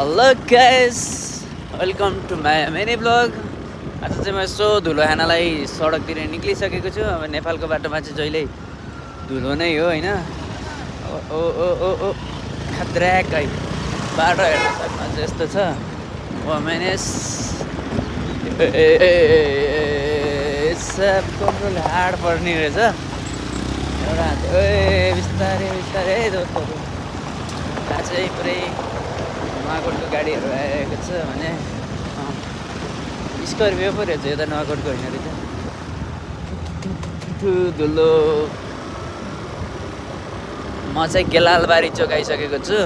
Hello guys, welcome to my mini blog. आज चाहिँ म यसो धुलो खानालाई सडकतिर निक्लिसकेको छु। अब नेपालको बाटोमा चाहिँ जहिले धुलो नै हो होइन। ओ ओ ओ ओ खतराक है बाटो हेर्न सक्नुहुन्छ यस्तो छ। वमेनेस सब कन्ट्रोल हार्ड पर्ने रहेछ एउटा। बिस्तारै बिस्तारै है दोस्तहरू। यहाँ चाहिँ पुरै नुवाकोटको गाडीहरू आएको छ भने स्कर्पियो पो रहेछ यो त, नुवाकोटको होइन रहेछ। धुलो। म चाहिँ गेलालबारी चोक आइसकेको छु।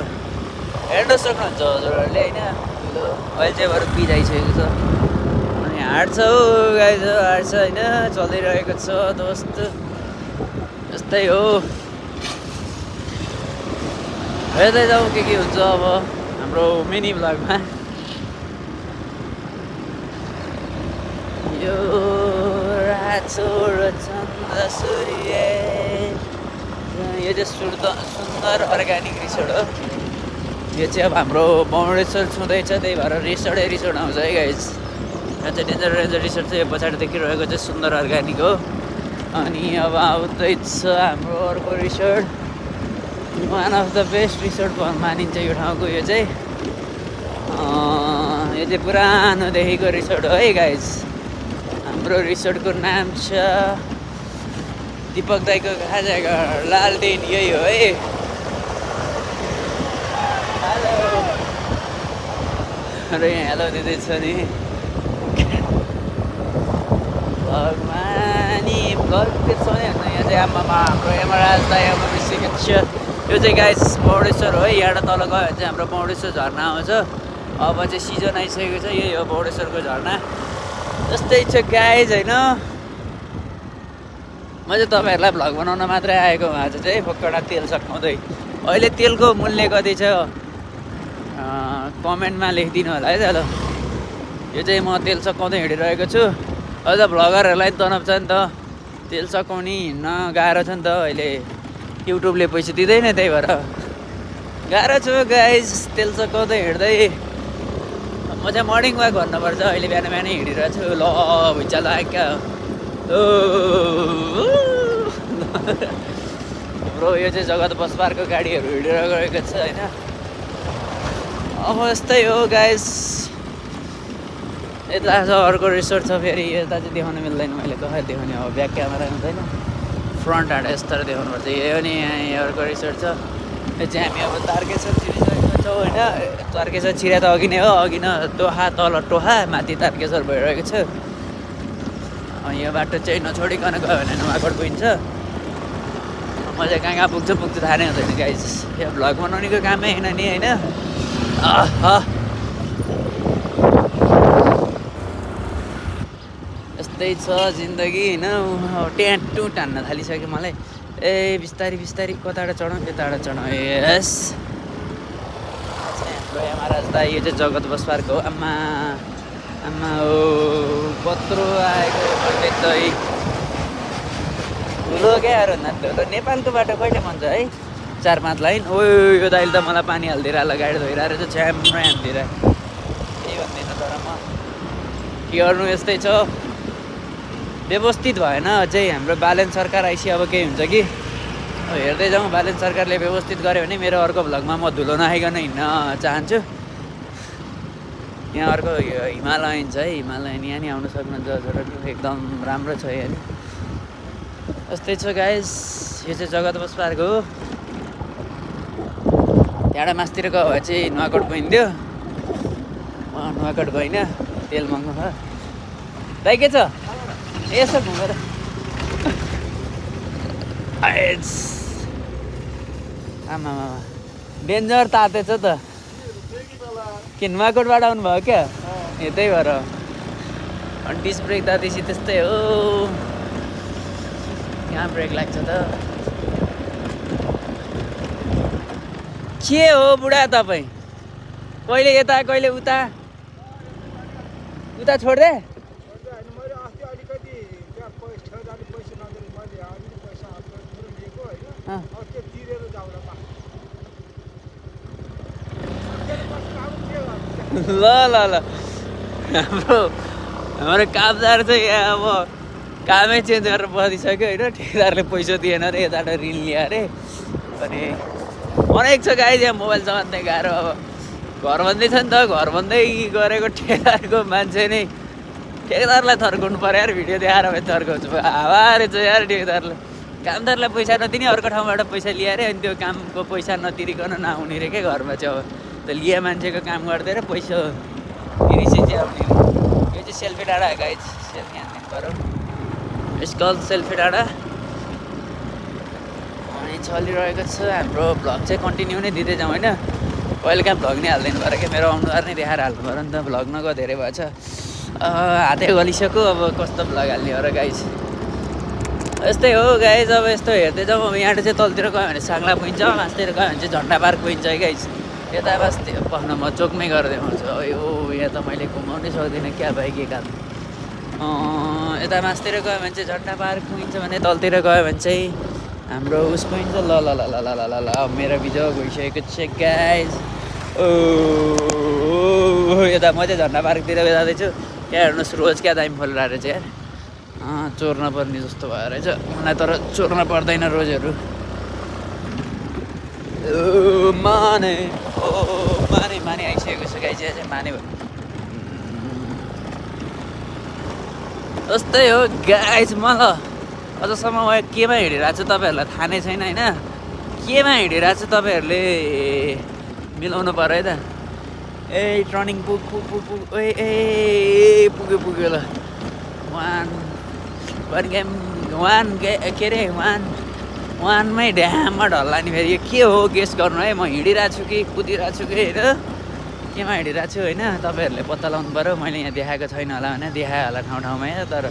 हेर्न सक्नुहुन्छ हजुरहरूले होइन। धुलो अहिले चाहिँ बरु पिजाइसकेको छ अनि हाट्छ हौ गाइस, हाट्छ होइन। चलिरहेको छ दोस्त, यस्तै हो। हेर्दै जाउँ के हुन्छ अब हाम्रो मिनी ब्लगमा। यो रातो र चन्द्र सूर्य, यो चाहिँ सुन्दर अर्ग्यानिक रिसोर्ट हो। यो चाहिँ अब हाम्रो बाउन्डेश्वर छुँदैछ, त्यही भएर रिसोर्टै रिसोर्ट आउँछ है गाइज। यहाँ चाहिँ डेन्जर रिसोर्ट चाहिँ यो पछाडि देखिरहेको चाहिँ सुन्दर अर्ग्यानिक हो। अनि अब आउँदैछ हाम्रो अर्को resort, one of the best resort मानिन्छ यो ठाउँको। यो चाहिँ पुरानोदेखिको रिसोर्ट हो है गाइज। हाम्रो रिसोर्टको नाम छ दिपक दाईको खाजा घर लालटेन, यही हो है। हेलो अरे यहाँ हेलो दिँदैछ नि भगमा नि घर त्यसो नै हुन्छ। यहाँ चाहिँ आमामा हाम्रो यमराज दाई आमा बिर्सिएको छ। यो चाहिँ गाइस बाउडेश्वर हो है। यहाँबाट तल गयो भने चाहिँ हाम्रो बाउडेश्वर झर्ना आउँछ। अब चाहिँ सिजन आइसकेको छ, यही हो बाउडेश्वरको झर्ना। जस्तै छ गाइज होइन। म चाहिँ तपाईँहरूलाई भ्लग बनाउन मात्रै आएको आज चाहिँ फोक्कडा तेल सकाउँदै। अहिले तेलको मूल्य कति छ कमेन्टमा लेखिदिनु होला है त। ल यो चाहिँ म तेल सकाउँदै हिँडिरहेको छु। अझ भ्लगरहरूलाई तनब छ नि त, तेल सकाउने हिँड्न गाह्रो छ नि त। अहिले युट्युबले पैसा दिँदैन, त्यही भएर गाह्रो छु गाइज तेल सकाउँदै हिँड्दै। म चाहिँ मर्निङ वाक भन्नुपर्छ, अहिले बिहान बिहानै हिँडिरहेको छु। ल भुइँचालो आयो क्या ब्रो। यो चाहिँ जगत बस पार्कको गाडीहरू हिँडिरहेको छ होइन। अब यस्तै हो गाइस। यता छ अर्को रिसोर्ट छ फेरि, यता चाहिँ देखाउनु मिल्दैन, मैले कसरी देखाउने अब, ब्याक क्यामेरा हुँदैन, फ्रन्ट हाट यस्तो देखाउनुपर्छ। यो नि यहाँ अर्को रिसोर्ट छ। यो चाहिँ हामी अब तारकेश्वर छिरिसकेको छौँ होइन। तारकेश्वर छिरा त अघि नै हो, अघि न टोहा तल टोहा माथि तारकेश्वर भइरहेको छ। यो बाटो चाहिँ नछोडिकन गयो भने नुवाकोट पुगिन्छ। म चाहिँ कहाँ कहाँ पुग्छु थाहा नै हुँदैन गाइज। यो भ्लग बनाउनेको कामै होइन नि होइन। यस्तै छ जिन्दगी होइन। ट्याटु टान्न थालिसक्यो मलाई। बिस्तारी बिस्तारी कताबाट चढाउँ, यताबाट चढाउँ। यस हाम्रो महाराज दाई। यो चाहिँ जगत बस पार्क हो। आमा आमा हो कत्रो आएको त्यही ठुलो क्या अरू नाच्दो। नेपालको बाटो कहिले बन्छ है, 4-5 लाइन। ओ यो दाइले त मलाई पानी हालिदिएर ल, गाडी धोइरहेको रहेछ च्याम्रै हान्दिएर। केही भन्दैन तर म के गर्नु, यस्तै छ। व्यवस्थित भएन अझै हाम्रो बालेन सरकार आइसि। अब केही हुन्छ कि हेर्दै जाउँ। बालेन सरकारले व्यवस्थित गर्यो भने मेरो अर्को भ्लगमा म धुलो नखाइकन हिँड्न चाहन्छु। यहाँ अर्को हिमालयन छ है, हिमालयन यहाँ नि आउनु सक्नुहुन्छ हजुरहरू, एकदम राम्रो छ यहाँ नि। यस्तै छ गाइस। यो चाहिँ जगत बस पार्क हो। त्यहाँबाट मासतिर गयो भए चाहिँ नुवाकोट गइन्थ्यो। नुवाकोट गइनँ, तेल महँगो छ। दाइ के छ यसो घुमेर आमा डेन्जर तातेछ त। के नुवाकोटबाट आउनुभयो क्या? त्यही भएर अनि डिस ब्रेक तातेपछि त्यस्तै हो। कहाँ ब्रेक लाग्छ त? के हो बुढा तपाईँ, कहिले यता कहिले उता उता छोड्दे? ल ल ल हाम्रो कामदार चाहिँ यहाँ अब कामै चेन्ज गरेर बसिसक्यो होइन ठेकेदारले पैसा दिएन अरे यताबाट ऋण लियो अरे अनि अनेक छ गाई यहाँ मोबाइल चलाउँदै गाह्रो अब घर भन्दै छ नि त घर भन्दै गरेको ठेकेदारको मान्छे नै ठेकेदारलाई थर्काउनु पऱ्यो यार भिडियो देखाएर भने थर्काउँछु हावा रहेछ यार ठेकेदारलाई कामदारलाई पैसा नदिने अर्को ठाउँबाट पैसा लिएर अनि त्यो कामको पैसा नतिरिकन नआउने रे क्या घरमा चाहिँ अब त्यो लिया मान्छेको काम गर्दै पैसा तिरिसे चाहिँ आउने यो चाहिँ सेल्फी डाँडा गाई सेल्फी हान्ने गरौँ यसकल सेल्फी डाँडा अनि चलिरहेको छ हाम्रो भ्लग चाहिँ कन्टिन्यू नै दिँदै जाउँ होइन कहिले कहाँ भ्लग नै हाल्दैन पऱ्यो क्या मेरो अनुहार नै देखाएर हाल्नु पऱ्यो नि त भ्लग नगएको धेरै भएछ हातै गलिसक्यो अब कस्तो भ्लग हाल्ने हो र गाइस यस्तै हो गाइस अब यस्तो हेर्दै जाउँ अब यहाँबाट चाहिँ तलतिर गयो भने साङ्ला पुगिन्छ मासतिर गयो भने चाहिँ झन्डा पार्क पुगिन्छ है गाइस यता बस भन्न म चोकमै गरेर देखाउँछु यो यहाँ त मैले घुमाउनै सक्दिनँ क्या भाइ के काम यता मासतिर गयो भने चाहिँ झन्डा पार्क पुगिन्छ भने तलतिर गयो भने चाहिँ हाम्रो उस पुगिन्छ ल ल ल ल ल ल ल मेरो बिजो गइसकेको छ गाइस यता म चाहिँ झन्डा पार्कतिर जाँदैछु क्या हेर्नुहोस् रोज क्या दामी फलिरहेको रहेछ यार चोर्न पर्ने जस्तो भयो रहेछ मलाई तर चोर्न पर्दैन रोजहरू माने माने माने आइसकेको छ गाई चाहिँ माने भयो जस्तै हो गाइज मलाई अझसम्म म केमा हिँडिरहेको छु तपाईँहरूलाई थाहा नै छैन होइन केमा हिँडिरहेको छु तपाईँहरूले मिलाउनु पऱ्यो है त ए टर्निङ पुग ए पुग्यो पुग्यो ल के अरे वानमै ड्याममा ढल्ला नि फेरि यो के हो गेस गर्नु है म हिँडिरहेको छु कि कुदिरहेको छु कि होइन केमा हिँडिरहेको छु होइन तपाईँहरूले पत्ता लगाउनु पऱ्यो मैले यहाँ देखाएको छैन होला भने देखायो होला ठाउँ ठाउँमा यहाँ तर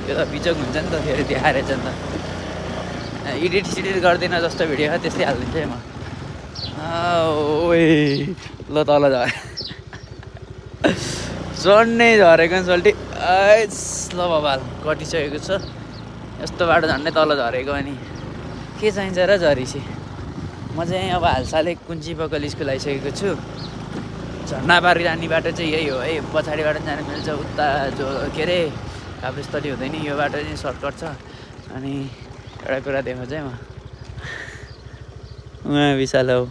त्यो त बिचक हुन्छ नि त फेरि देखाएर चाहिँ त एडिट सिडिट गर्दिनँ जस्तो भिडियो त्यस्तै हालिदिन्छु है म ओए ल तल झरे चढ्नै झरेको सोल्टी ल बाबाल कटिसकेको छ यस्तो बाटो झन्डै तल झरेको अनि के चाहिन्छ र झरेपछि म चाहिँ अब हालसालै कुन्ची पकल स्कुल आइसकेको छु झन्डा पार्क जाने बाटो चाहिँ यही हो है पछाडिबाट जानु मिल्छ उता जो के अरे काभ्रेस्थली हुँदैन यो बाटो चाहिँ सर्टकट छ अनि एउटा कुरा देखाउँछु है म उहाँ विशाल हौ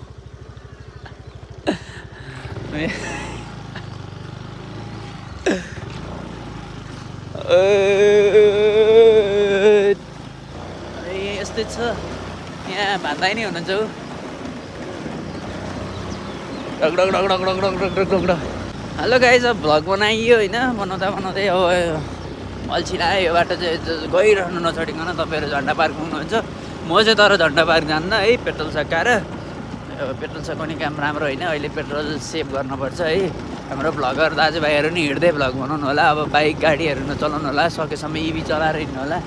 यस्तै छ यहाँ भन्दै नै हुनुहुन्छ हौ डगडग डगडग डगडग डगडग डगडग हेलो गाइस अब भ्लग बनाइयो होइन बनाउँदा बनाउँदै अब अल्छी लाग्यो यो बाटो चाहिँ गइरहनु नछोडिकन तपाईँहरू झन्डा पार्क पुग्नुहुन्छ म चाहिँ तर झन्डा पार्क जान्न है पेट्रोल सकाएर पेट्रोल सकाउने काम राम्रो होइन अहिले पेट्रोल सेभ गर्नुपर्छ है हाम्रो भ्लगर दाजुभाइहरू नि हिँड्दै भ्लग बनाउनु होला अब बाइक गाडीहरू नचलाउनु होला सकेसम्म इभी चलाएर हिँड्नु होला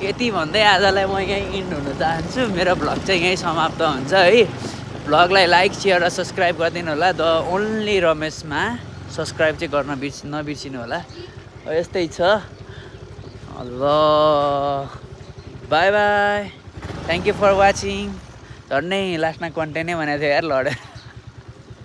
यति भन्दै आजलाई म यहीँ इन्ड हुन चाहन्छु मेरो भ्लग चाहिँ यहीँ समाप्त हुन्छ है भ्लगलाई लाइक सेयर र सब्सक्राइब गरिदिनु होला द ओन्ली रमेशमा सब्सक्राइब चाहिँ गर्न नबिर्सिनु होला यस्तै छ ल bye bye thank you for watching झन्डै लास्टमा कन्टेन्टै भनेको थियो यार लडेर